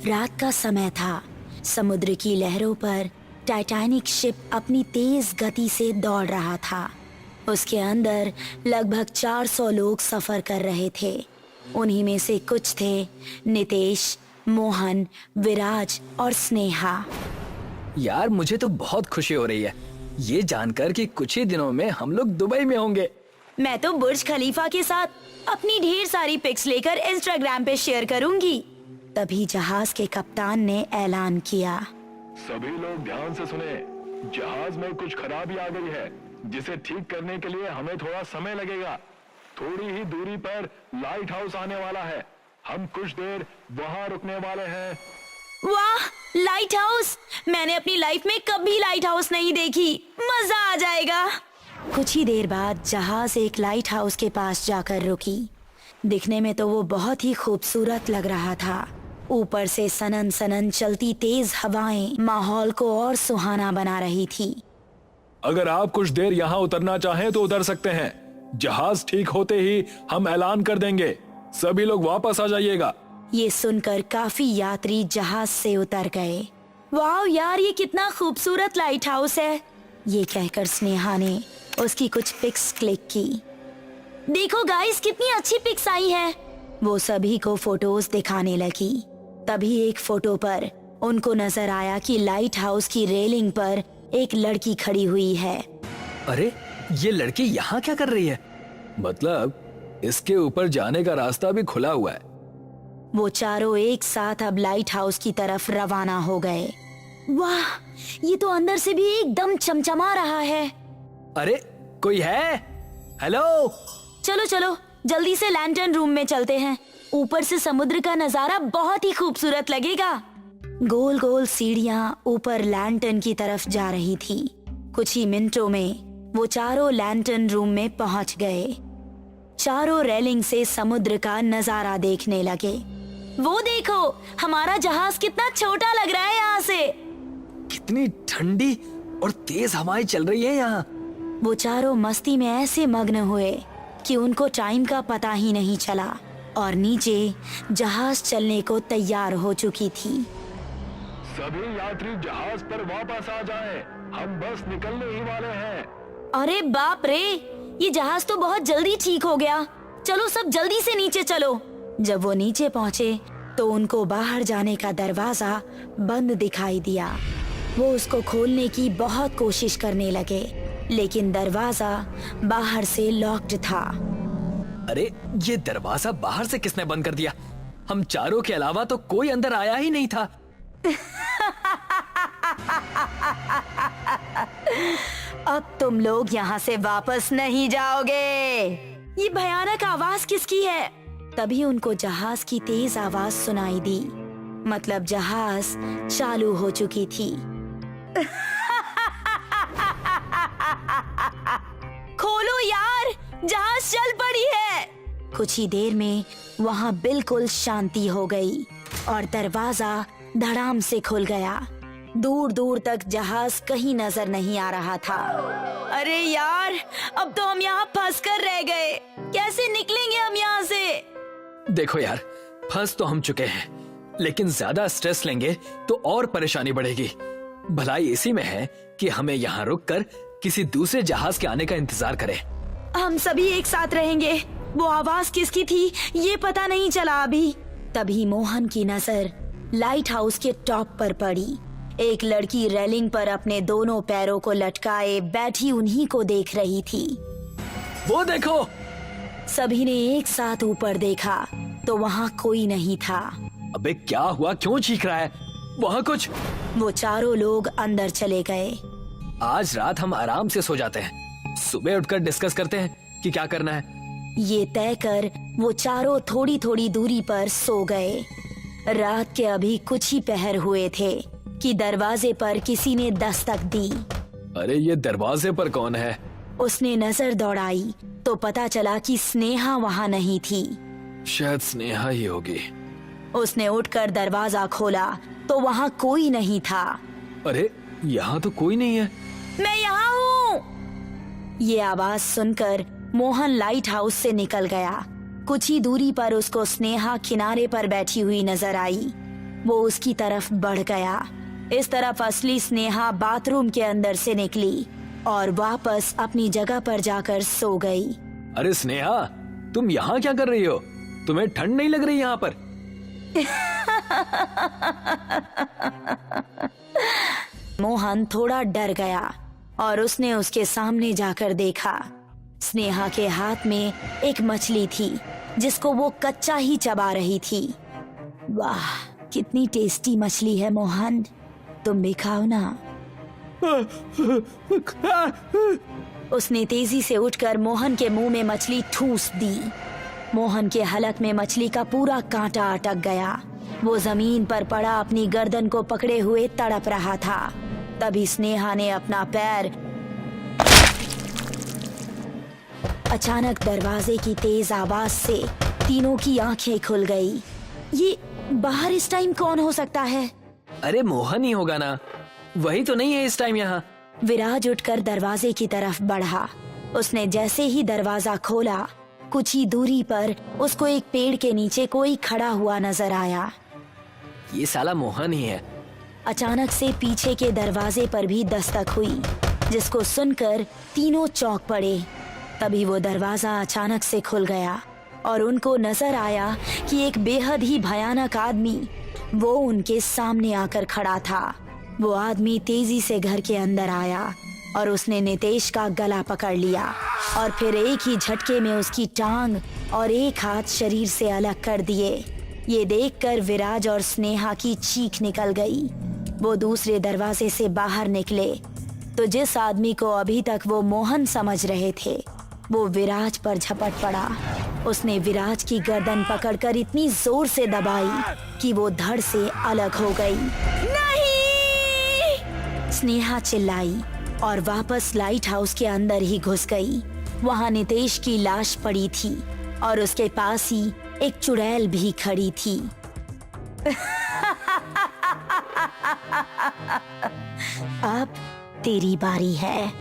रात का समय था। समुद्र की लहरों पर टाइटैनिक शिप अपनी तेज गति से दौड़ रहा था। उसके अंदर लगभग 400 लोग सफर कर रहे थे। उन्हीं में से कुछ थे नितेश, मोहन, विराज और स्नेहा। यार मुझे तो बहुत खुशी हो रही है ये जानकर कि कुछ ही दिनों में हम लोग दुबई में होंगे। मैं तो बुर्ज खलीफा के साथ अपनी ढेर सारी पिक्स लेकर इंस्टाग्राम पे शेयर करूंगी। तभी जहाज के कप्तान ने ऐलान किया, सभी लोग ध्यान से सुने, जहाज में कुछ खराबी आ गई है जिसे ठीक करने के लिए हमें थोड़ा समय लगेगा। थोड़ी ही दूरी पर लाइट हाउस आने वाला है, हम कुछ देर वहां रुकने वाले हैं। वाह, लाइट हाउस! मैंने अपनी लाइफ में कभी लाइट हाउस नहीं देखी, मजा आ जाएगा। कुछ ही देर बाद जहाज एक लाइट हाउस के पास जाकर रुकी। दिखने में तो वो बहुत ही खूबसूरत लग रहा था। ऊपर से सनन सनन चलती तेज हवाएं माहौल को और सुहाना बना रही थी। अगर आप कुछ देर यहाँ उतरना चाहें तो उतर सकते हैं। जहाज ठीक होते ही हम ऐलान कर देंगे, सभी लोग वापस आ जाइएगा। ये सुनकर काफी यात्री जहाज से उतर गए। वाह यार, ये कितना खूबसूरत लाइट हाउस है। ये कहकर स्नेहा ने उसकी कुछ पिक्स क्लिक की। देखो गाइस, कितनी अच्छी पिक्स आई है। वो सभी को फोटोज दिखाने लगी। तभी एक फोटो पर उनको नजर आया कि लाइट हाउस की रेलिंग पर एक लड़की खड़ी हुई है। अरे ये लड़की यहाँ क्या कर रही है? मतलब इसके ऊपर जाने का रास्ता भी खुला हुआ है। वो चारों एक साथ अब लाइट हाउस की तरफ रवाना हो गए। वाह, ये तो अंदर से भी एकदम चमचमा रहा है। अरे कोई है? हेलो। चलो चलो जल्दी से लैंटर्न रूम में चलते हैं। ऊपर से समुद्र का नजारा बहुत ही खूबसूरत लगेगा। गोल गोल सीढ़ियां ऊपर लैंटर्न की तरफ जा रही थी। कुछ ही मिनटों में वो चारों लैंटर्न रूम में पहुंच गए। चारों रेलिंग से समुद्र का नजारा देखने लगे। वो देखो, हमारा जहाज कितना छोटा लग रहा है यहाँ से। कितनी ठंडी और तेज हवाएं चल रही है यहाँ। वो चारों मस्ती में ऐसे मग्न हुए कि उनको टाइम का पता ही नहीं चला और नीचे जहाज चलने को तैयार हो चुकी थी। सभी यात्री जहाज पर वापस आ जाएं, हम बस निकलने ही वाले हैं। अरे बाप रे, ये जहाज तो बहुत जल्दी ठीक हो गया। चलो सब जल्दी से नीचे चलो। जब वो नीचे पहुँचे तो उनको बाहर जाने का दरवाजा बंद दिखाई दिया। वो उसको खोलने की बहुत कोशिश करने लगे, लेकिन दरवाजा बाहर से लॉक्ड था। अरे ये दरवाजा बाहर से किसने बंद कर दिया? हम चारों के अलावा तो कोई अंदर आया ही नहीं था। अब तुम लोग यहाँ से वापस नहीं जाओगे। ये भयानक आवाज किसकी है? तभी उनको जहाज की तेज आवाज सुनाई दी। मतलब जहाज चालू हो चुकी थी। खोलो यार, जहाज चल पड़ी है। कुछ ही देर में वहाँ बिल्कुल शांति हो गई और दरवाजा धड़ाम से खुल गया। दूर दूर तक जहाज कहीं नजर नहीं आ रहा था। अरे यार, अब तो हम यहाँ फंस कर रह गए। कैसे निकलेंगे हम यहाँ से? देखो यार, फंस तो हम चुके हैं, लेकिन ज्यादा स्ट्रेस लेंगे तो और परेशानी बढ़ेगी। भलाई इसी में है कि हमें यहाँ रुककर किसी दूसरे जहाज के आने का इंतजार करें। हम सभी एक साथ रहेंगे। वो आवाज किसकी थी ये पता नहीं चला अभी। तभी मोहन की नजर लाइट हाउस के टॉप पर पड़ी। एक लड़की रेलिंग पर अपने दोनों पैरों को लटकाए बैठी उन्हीं को देख रही थी। वो देखो। सभी ने एक साथ ऊपर देखा तो वहाँ कोई नहीं था। अबे क्या हुआ, क्यों चीख रहा है? वहाँ कुछ। वो चारों लोग अंदर चले गए। आज रात हम आराम से सो जाते हैं, सुबह उठकर डिस्कस करते हैं कि क्या करना है। ये तय कर वो चारों थोड़ी थोड़ी दूरी पर सो गए। रात के अभी कुछ ही पहर हुए थे कि दरवाजे पर किसी ने दस्तक दी। अरे ये दरवाजे पर कौन है? उसने नजर दौड़ाई तो पता चला कि स्नेहा वहाँ नहीं थी। शायद स्नेहा ही होगी। उसने उठकर दरवाजा खोला तो वहाँ कोई नहीं था। अरे यहाँ तो कोई नहीं है। मैं यहाँ हूँ। ये आवाज सुनकर मोहन लाइट हाउस से निकल गया। कुछ ही दूरी पर उसको स्नेहा किनारे पर बैठी हुई नजर आई। वो उसकी तरफ बढ़ गया। इस तरफ असली स्नेहा बाथरूम के अंदर से निकली और वापस अपनी जगह पर जाकर सो गई। अरे स्नेहा, तुम यहाँ क्या कर रही हो? तुम्हें ठंड नहीं लग रही यहाँ पर? मोहन थोड़ा डर गया और उसने उसके सामने जाकर देखा। स्नेहा के हाथ में एक मछली थी जिसको वो कच्चा ही चबा रही थी। वाह, कितनी टेस्टी मछली है मोहन, तुम भी खाओ ना। उसने तेजी से उठकर मोहन के मुंह में मछली ठूस दी। मोहन के हलक में मछली का पूरा कांटा अटक गया। वो जमीन पर पड़ा अपनी गर्दन को पकड़े हुए तड़प रहा था। तभी स्नेहा ने अपना पैर अचानक दरवाजे की तेज आवाज से तीनों की आंखें खुल गई। ये बाहर इस टाइम कौन हो सकता है? अरे मोहन ही होगा ना, वही तो नहीं है इस टाइम यहाँ। विराज उठकर दरवाजे की तरफ बढ़ा। उसने जैसे ही दरवाजा खोला, कुछ ही दूरी पर उसको एक पेड़ के नीचे कोई खड़ा हुआ नजर आया। ये साला मोहन ही है। अचानक से पीछे के दरवाजे पर भी दस्तक हुई, जिसको सुनकर तीनों चौंक पड़े। तभी वो दरवाजा अचानक से खुल गया और उनको नजर आया कि एक बेहद ही भयानक आदमी वो उनके सामने आकर खड़ा था। वो आदमी तेजी से घर के अंदर आया और उसने नितेश का गला पकड़ लिया और फिर एक ही झटके में उसकी टांग और एक हाथ शरीर से अलग कर दिए। ये देखकर विराज और स्नेहा की चीख निकल गई। वो दूसरे दरवाजे से बाहर निकले तो जिस आदमी को अभी तक वो मोहन समझ रहे थे, वो विराज पर झपट पड़ा। उसने विराज की गर्दन पकड़कर इतनी जोर से दबाई कि वो धड़ से अलग हो गई। नहीं! स्नेहा चिल्लाई और वापस लाइट हाउस के अंदर ही घुस गई। वहाँ नितेश की लाश पड़ी थी और उसके पास ही एक चुड़ैल भी खड़ी थी। अब तेरी बारी है,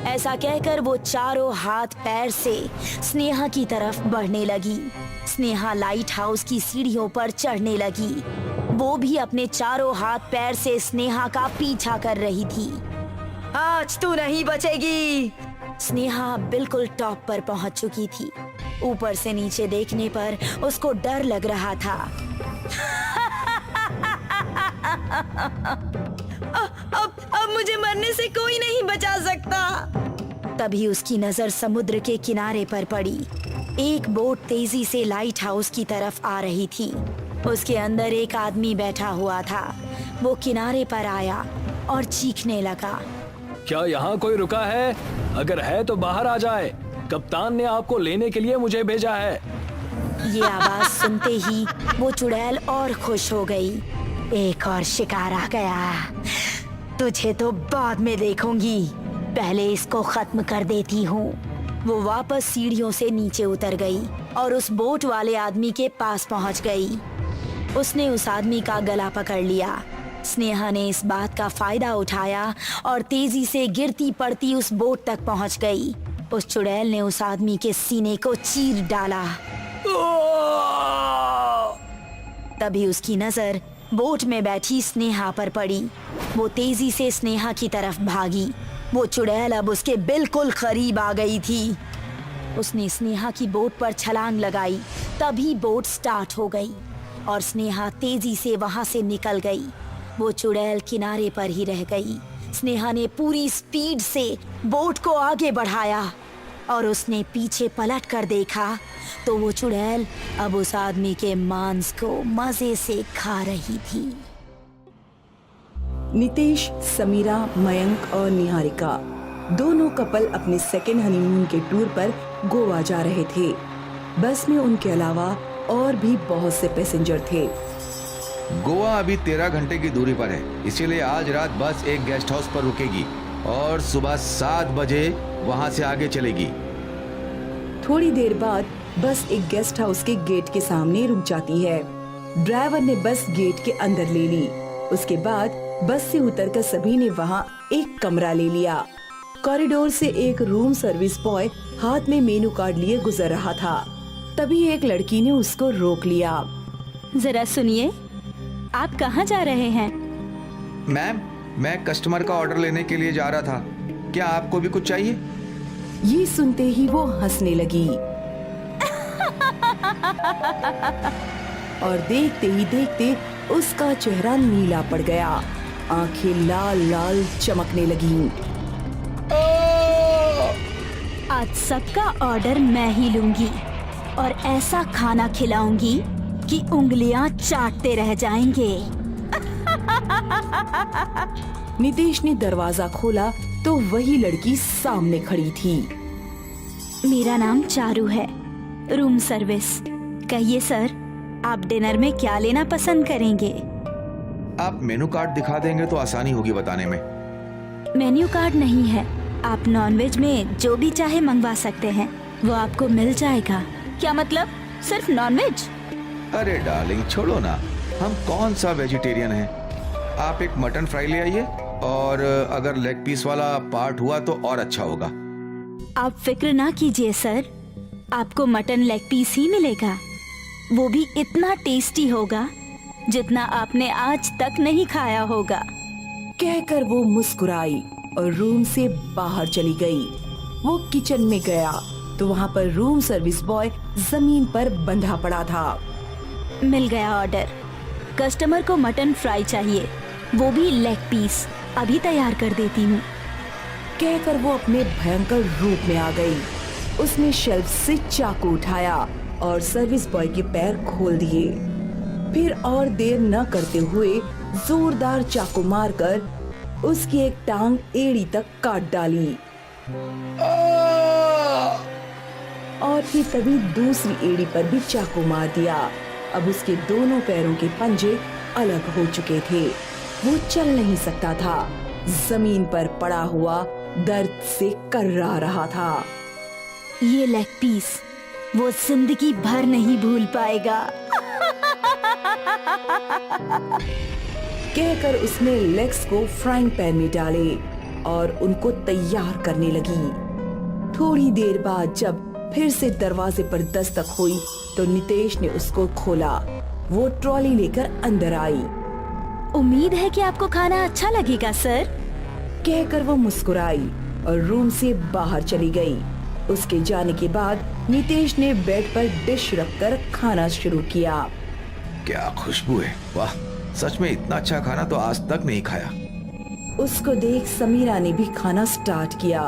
ऐसा कहकर वो चारों हाथ पैर से स्नेहा की तरफ बढ़ने लगी। स्नेहा लाइट हाउस की सीढ़ियों पर चढ़ने लगी। वो भी अपने चारों हाथ पैर से स्नेहा का पीछा कर रही थी। आज तू नहीं बचेगी। स्नेहा बिल्कुल टॉप पर पहुंच चुकी थी। ऊपर से नीचे देखने पर उसको डर लग रहा था। अब मुझे मरने से कोई नहीं बचा सकता। तभी उसकी नजर समुद्र के किनारे पर पड़ी। एक बोट तेजी से लाइट हाउस की तरफ आ रही थी। उसके अंदर एक आदमी बैठा हुआ था। वो किनारे पर आया और चीखने लगा। क्या यहाँ कोई रुका है? अगर है तो बाहर आ जाए। कप्तान ने आपको लेने के लिए मुझे भेजा है। ये आवाज सुनते ही वो चुड़ैल और खुश हो गई। एक और शिकार आ गया। तुझे तो बाद में देखूंगी, पहले इसको खत्म कर देती हूँ। वो वापस सीढ़ियों से नीचे उतर गई और उस बोट वाले आदमी के पास पहुँच गई। उसने उस आदमी का गला पकड़ लिया। स्नेहा ने इस बात का फायदा उठाया और तेजी से गिरती पड़ती उस बोट तक पहुँच गई। उस चुड़ैल ने उस आदमी के सीने को चीर डाला। तभी उसकी नजर बोट में बैठी स्नेहा पर पड़ी। वो तेजी से स्नेहा की तरफ भागी। वो चुड़ैल अब उसके बिल्कुल करीब आ गई थी। उसने स्नेहा की बोट पर छलांग लगाई। तभी बोट स्टार्ट हो गई और स्नेहा तेजी से वहां से निकल गई। वो चुड़ैल किनारे पर ही रह गई। स्नेहा ने पूरी स्पीड से बोट को आगे बढ़ाया और उसने पीछे पलट कर देखा तो वो चुड़ैल अब उस आदमी के मांस को मजे से खा रही थी। नितेश, समीरा, मयंक और निहारिका दोनों कपल अपने सेकेंड हनीमून के टूर पर गोवा जा रहे थे। बस में उनके अलावा और भी बहुत से पैसेंजर थे। गोवा अभी 13 घंटे की दूरी पर है, इसीलिए आज रात बस एक गेस्ट हाउस पर रुकेगी और सुबह 7 बजे वहां से आगे चलेगी। थोड़ी देर बाद बस एक गेस्ट हाउस के गेट के सामने रुक जाती है। ड्राइवर ने बस गेट के अंदर ले ली। उसके बाद बस से उतरकर सभी ने वहाँ एक कमरा ले लिया। कॉरिडोर से एक रूम सर्विस बॉय हाथ में मेनू कार्ड लिए गुजर रहा था। तभी एक लड़की ने उसको रोक लिया। जरा सुनिए, आप कहाँ जा रहे हैं? मैम, मैं कस्टमर का ऑर्डर लेने के लिए जा रहा था। क्या आपको भी कुछ चाहिए? ये सुनते ही वो हंसने लगी और देखते ही देखते उसका चेहरा नीला पड़ गया, आंखें लाल लाल चमकने लगीं। आज सबका ऑर्डर मैं ही लूंगी और ऐसा खाना खिलाऊंगी कि उंगलियां चाटते रह जाएंगे। नितेश ने दरवाजा खोला तो वही लड़की सामने खड़ी थी। मेरा नाम चारू है, रूम सर्विस। कहिए सर, आप डिनर में क्या लेना पसंद करेंगे? आप मेनू कार्ड दिखा देंगे तो आसानी होगी बताने में। मेन्यू कार्ड नहीं है, आप नॉनवेज में जो भी चाहे मंगवा सकते हैं, वो आपको मिल जाएगा। क्या मतलब, सिर्फ नॉनवेज? अरे डार्लिंग छोड़ो ना, हम कौन सा वेजिटेरियन हैं। आप एक मटन फ्राई ले आइए, और अगर लेग पीस वाला पार्ट हुआ तो और अच्छा होगा। आप फिक्र ना कीजिए सर, आपको मटन लेग पीस ही मिलेगा। वो भी इतना टेस्टी होगा जितना आपने आज तक नहीं खाया होगा। कहकर वो मुस्कुराई और रूम से बाहर चली गई। वो किचन में गया तो वहाँ पर रूम सर्विस बॉय जमीन पर बंधा पड़ा था। मिल गया ऑर्डर। कस्टमर को मटन फ्राई चाहिए, वो भी लेग पीस। अभी तैयार कर देती हूँ। कहकर वो अपने भयंकर रूप में आ गई। उसने शेल्फ से चाकू उठाया और सर्विस बॉय के पैर खोल दिए। फिर और देर न करते हुए जोरदार चाकू मारकर उसकी एक टांग एड़ी तक काट डाली और फिर तभी दूसरी एड़ी पर भी चाकू मार दिया। अब उसके दोनों पैरों के पंजे अलग हो चुके थे। वो चल नहीं सकता था, जमीन पर पड़ा हुआ दर्द से कर्रा रहा था। ये लेग पीस वो जिंदगी भर नहीं भूल पाएगा। कहकर उसने लेग्स को फ्राइंग पैन में डाले और उनको तैयार करने लगी। थोड़ी देर बाद जब फिर से दरवाजे पर दस्तक हुई तो नितेश ने उसको खोला। वो ट्रॉली लेकर अंदर आई। उम्मीद है कि आपको खाना अच्छा लगेगा सर। कहकर वो मुस्कुराई और रूम से बाहर चली गई। उसके जाने के बाद नितेश ने बेड पर डिश रखकर खाना शुरू किया। क्या खुशबू है, वाह! सच में इतना अच्छा खाना तो आज तक नहीं खाया। उसको देख समीरा ने भी खाना स्टार्ट किया।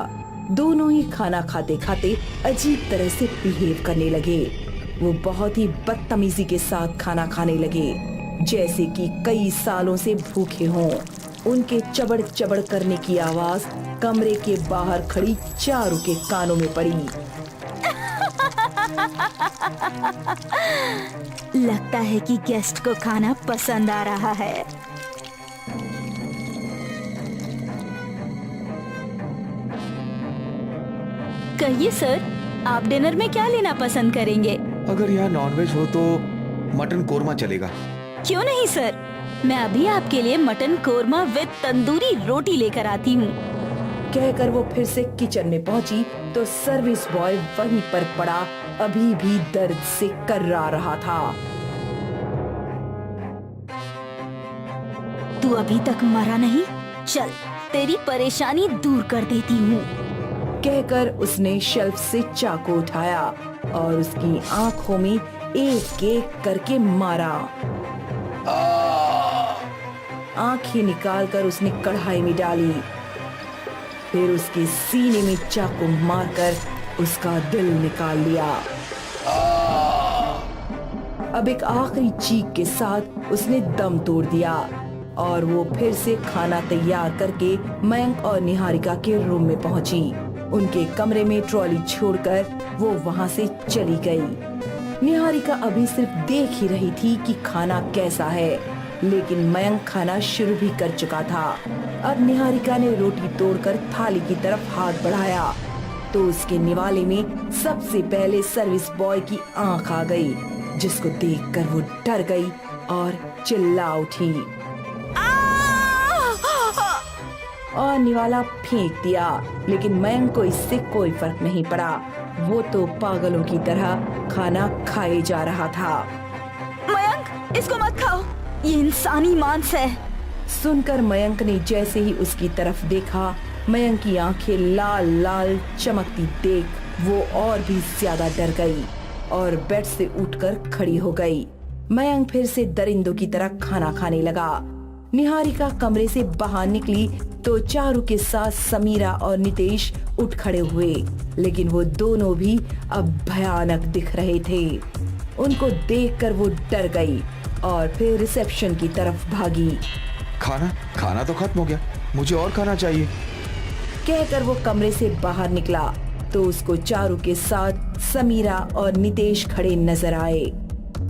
दोनों ही खाना खाते खाते अजीब तरह से बिहेव करने लगे। वो बहुत ही बदतमीजी के साथ खाना खाने लगे, जैसे कि कई सालों से भूखे हों। उनके चबड़ चबड़ करने की आवाज कमरे के बाहर खड़ी चारू के कानों में पड़ी। लगता है कि गेस्ट को खाना पसंद आ रहा है। कहिए सर, आप डिनर में क्या लेना पसंद करेंगे? अगर यहाँ नॉनवेज हो तो मटन कोरमा चलेगा। क्यों नहीं सर, मैं अभी आपके लिए मटन कोरमा विद तंदूरी रोटी लेकर आती हूँ। कहकर वो फिर से किचन में पहुंची तो सर्विस बॉय वहीं पर पड़ा अभी भी दर्द से कर्रा रहा था। तू अभी तक मरा नहीं, चल तेरी परेशानी दूर कर देती हूँ। कहकर उसने शेल्फ से चाकू उठाया और उसकी आंखों में एक एक करके मारा। आंखें निकालकर उसने कढ़ाई में डाली, फिर उसके सीने में चाकू मारकर उसका दिल निकाल लिया। अब एक आखिरी चीख के साथ उसने दम तोड़ दिया और वो फिर से खाना तैयार करके मयंक और निहारिका के रूम में पहुंची। उनके कमरे में ट्रॉली छोड़कर वो वहां से चली गई। निहारिका अभी सिर्फ देख ही रही थी कि खाना कैसा है, लेकिन मयंक खाना शुरू भी कर चुका था। अब निहारिका ने रोटी तोड़कर थाली की तरफ हाथ बढ़ाया तो उसके निवाले में सबसे पहले सर्विस बॉय की आंख आ गई, जिसको देखकर वो डर गई और चिल्ला उठी और निवाला फेंक दिया। लेकिन मयंक को इससे कोई फर्क नहीं पड़ा, वो तो पागलों की तरह खाना खाए जा रहा था। मयंक, इसको मत खाओ, ये इंसानी मांस है। सुनकर मयंक ने जैसे ही उसकी तरफ देखा, मयंक की आंखें लाल लाल चमकती देख वो और भी ज्यादा डर गई और बेड से उठकर खड़ी हो गई। मयंक फिर से दरिंदों की तरह खाना खाने लगा। निहारिका कमरे से बाहर निकली तो चारू के साथ समीरा और नितेश उठ खड़े हुए, लेकिन वो दोनों भी अब भयानक दिख रहे थे। उनको देखकर वो डर गई और फिर रिसेप्शन की तरफ भागी। खाना तो खत्म हो गया, मुझे और खाना चाहिए। कहकर वो कमरे से बाहर निकला तो उसको चारू के साथ समीरा और नितेश खड़े नजर आए।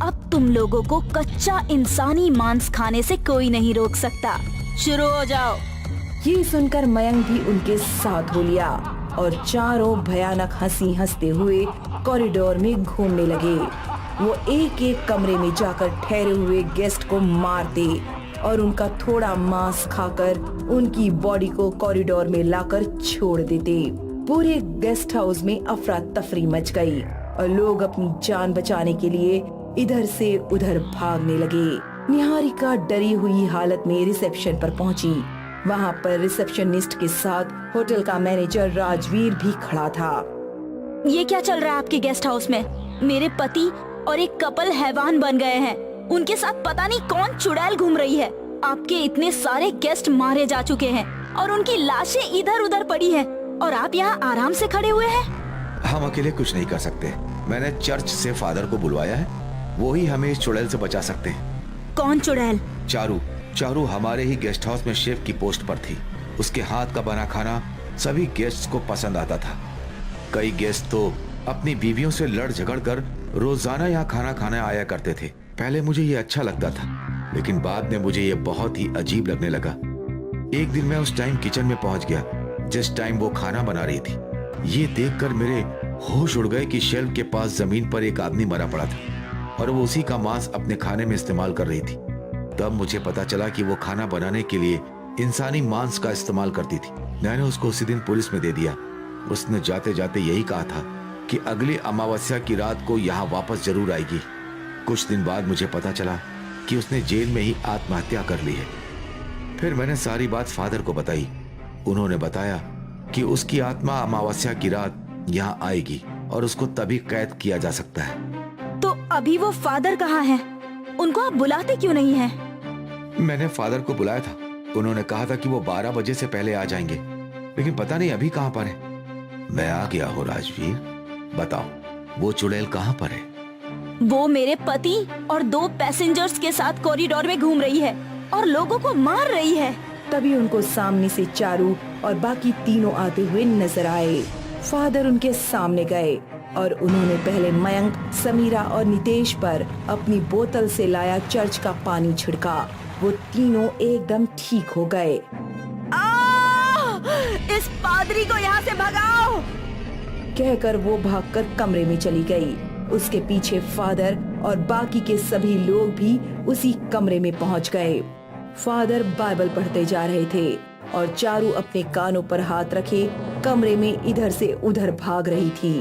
अब तुम लोगों को कच्चा इंसानी मांस खाने से कोई नहीं रोक सकता। शुरू हो जाओ। ये सुनकर मयंक भी उनके साथ हो लिया और चारों भयानक हंसी हंसते हुए कॉरिडोर में घूमने लगे। वो एक एक कमरे में जाकर ठहरे हुए गेस्ट को मारते और उनका थोड़ा मांस खाकर उनकी बॉडी को कॉरिडोर में लाकर छोड़ देते। पूरे गेस्ट हाउस में अफरा तफरी मच गई और लोग अपनी जान बचाने के लिए इधर से उधर भागने लगे। निहारिका डरी हुई हालत में रिसेप्शन पर पहुंची। वहां पर रिसेप्शनिस्ट के साथ होटल का मैनेजर राजवीर भी खड़ा था। ये क्या चल रहा है आपके गेस्ट हाउस में? मेरे पति और एक कपल हैवान बन गए हैं। उनके साथ पता नहीं कौन चुड़ैल घूम रही है। आपके इतने सारे गेस्ट मारे जा चुके हैं और उनकी लाशें इधर उधर पड़ी हैं और आप यहाँ आराम से खड़े हुए हैं। हम अकेले कुछ नहीं कर सकते। मैंने चर्च से फादर को बुलवाया है, वो ही हमें इस चुड़ैल से बचा सकते हैं। कौन चुड़ैल? चारू हमारे ही गेस्ट हाउस में शेफ की पोस्ट पर थी। उसके हाथ का बना खाना सभी गेस्ट्स को पसंद आता था। कई गेस्ट तो अपनी बीवियों से लड़ झगड़ कर रोजाना यहाँ खाना खाने आया करते थे। पहले मुझे ये अच्छा लगता था, लेकिन बाद में मुझे ये बहुत ही अजीब लगने लगा। एक दिन मैं उस टाइम किचन में पहुंच गया जिस टाइम वो खाना बना रही थी। ये देखकर मेरे होश उड़ गए कि शेल्फ के पास जमीन पर एक आदमी मरा पड़ा था और वो उसी का मांस अपने खाने में इस्तेमाल कर रही थी। तब मुझे पता चला कि वो खाना बनाने के लिए इंसानी मांस का इस्तेमाल करती थी। मैंने उसको उसी दिन पुलिस में दे दिया। उसने जाते जाते यही कहा था कि अगली अमावस्या की रात को यहाँ वापस जरूर आएगी। कुछ दिन बाद मुझे पता चला कि उसने जेल में ही आत्महत्या कर ली है। फिर मैंने सारी बात फादर को बताई। उन्होंने बताया कि उसकी आत्मा अमावस्या की रात यहाँ आएगी और उसको तभी कैद किया जा सकता है। तो अभी वो फादर कहाँ हैं? उनको आप बुलाते क्यों नहीं हैं? मैंने फादर को बुलाया था। उन्होंने कहा था कि वो 12 बजे से पहले आ जाएंगे, लेकिन पता नहीं अभी कहाँ पर है। मैं आ गया हूँ राजवीर, बताओ वो चुड़ैल कहाँ पर है? वो मेरे पति और 2 पैसेंजर्स के साथ कॉरिडोर में घूम रही है और लोगों को मार रही है। तभी उनको सामने से चारू और बाकी तीनों आते हुए नजर आए। फादर उनके सामने गए और उन्होंने पहले मयंक, समीरा और नितेश पर अपनी बोतल से लाया चर्च का पानी छिड़का। वो तीनों एकदम ठीक हो गए। इस पादरी को यहाँ से भगाओ! कहकर वो भागकर कमरे में चली गई। उसके पीछे फादर और बाकी के सभी लोग भी उसी कमरे में पहुंच गए। फादर बाइबल पढ़ते जा रहे थे और चारू अपने कानों पर हाथ रखे कमरे में इधर से उधर भाग रही थी।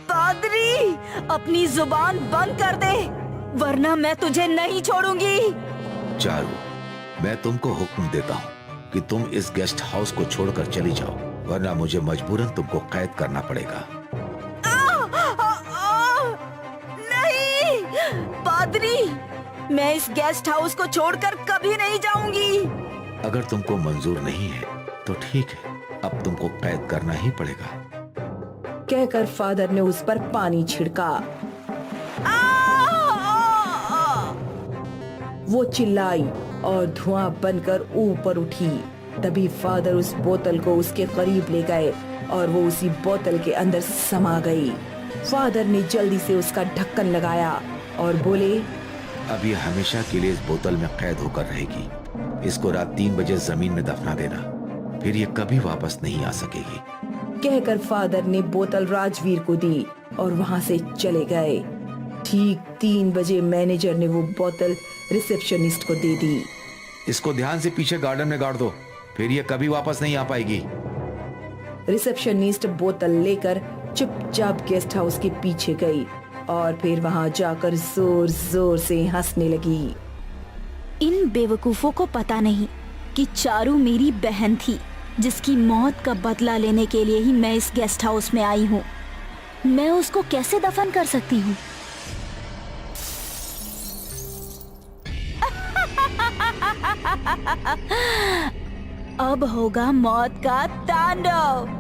पादरी, अपनी जुबान बंद कर दे, वरना मैं तुझे नहीं छोड़ूंगी। चारू, मैं तुमको हुक्म देता हूँ कि तुम इस गेस्ट हाउस को छोड़कर चली जाओ, वरना मुझे मजबूरन तुमको कैद करना पड़ेगा। नहीं पादरी, मैं इस गेस्ट हाउस को छोड़कर कभी नहीं जाऊंगी। अगर तुमको मंजूर नहीं है तो ठीक है, अब तुमको कैद करना ही पड़ेगा। कहकर फादर ने उस पर पानी छिड़का। वो चिल्लाई और धुआं बनकर ऊपर उठी। तभी फादर उस बोतल को उसके करीब ले गए और वो उसी बोतल के अंदर समा गई। फादर ने जल्दी से उसका ढक्कन लगाया और बोले, अब ये हमेशा के लिए इस बोतल में कैद होकर रहेगी। इसको रात 3 बजे जमीन में दफना देना, फिर ये कभी वापस नहीं आ सकेगी। कहकर फादर ने बोतल राजवीर को दी और वहाँ से चले गए। ठीक 3 बजे मैनेजर ने वो बोतल रिसेप्शनिस्ट को दे दी। इसको ध्यान से पीछे गार्डन में गाड़ दो, फिर ये कभी वापस नहीं आ पाएगी। रिसेप्शनिस्ट बोतल लेकर चुपचाप गेस्ट हाउस के पीछे गई। और फिर वहाँ जाकर जोर जोर से हंसने लगी। इन बेवकूफों को पता नहीं कि चारू मेरी बहन थी, जिसकी मौत का बदला लेने के लिए ही मैं इस गेस्ट हाउस में आई हूँ। मैं उसको कैसे दफन कर सकती हूँ? अब होगा मौत का तांडव।